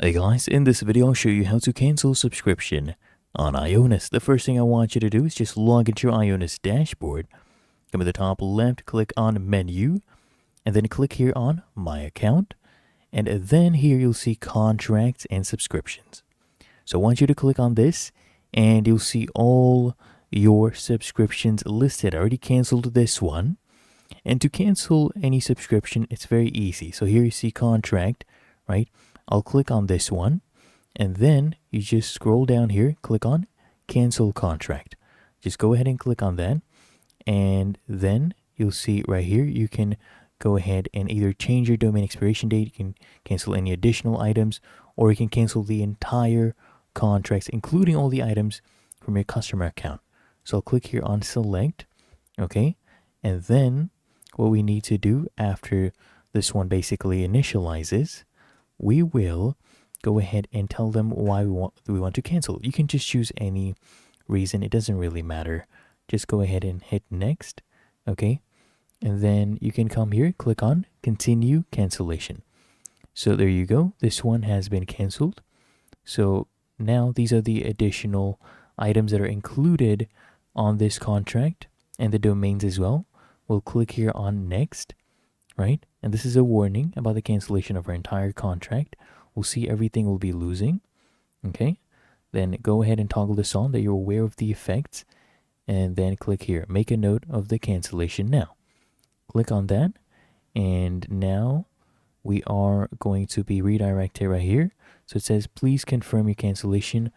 Hey guys, in this video I'll show you how to cancel subscription on IONOS. The first thing I want you to do is just log into your IONOS dashboard. Come to the top left, click on menu, and then click here on my account. And then here you'll see contracts and subscriptions. So I want you to click on this and you'll see all your subscriptions listed. I already canceled this one. And to cancel any subscription, it's very easy. So here you see contract, right? I'll click on this one, and then you just scroll down here, click on cancel contract. Just go ahead and click on that, and then you'll see right here you can go ahead and either change your domain expiration date, you can cancel any additional items, or you can cancel the entire contracts, including all the items from your customer account. So I'll click here on select, okay, and then what we need to do after this one basically initializes, we will go ahead and tell them why we want to cancel. You can just choose any reason. It doesn't really matter. Just go ahead and hit next. Okay. And then you can come here, click on continue cancellation. So there you go. This one has been canceled. So now these are the additional items that are included on this contract and the domains as well. We'll click here on next. Right? And this is a warning about the cancellation of our entire contract. We'll see everything we'll be losing. Okay? Then go ahead and toggle this on that you're aware of the effects. And then click here. Make a note of the cancellation now. Click on that. And now we are going to be redirected right here. So it says, please confirm your cancellation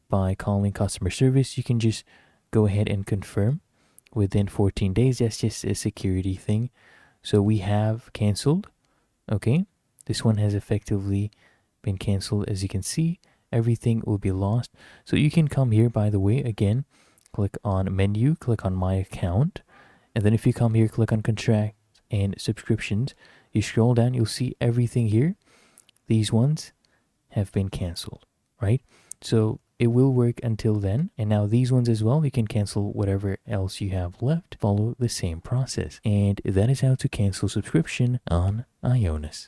by calling customer service. You can just go ahead and confirm within 14 days. That's just a security thing. So we have canceled, okay? This one has effectively been canceled. As you can see, everything will be lost. So you can come here, by the way, again, click on menu, click on my account. And then if you come here, click on contract and subscriptions. You scroll down, you'll see everything here. These ones have been canceled, right? So it will work until then. And now these ones as well, you can cancel whatever else you have left. Follow the same process. And that is how to cancel subscription on IONOS.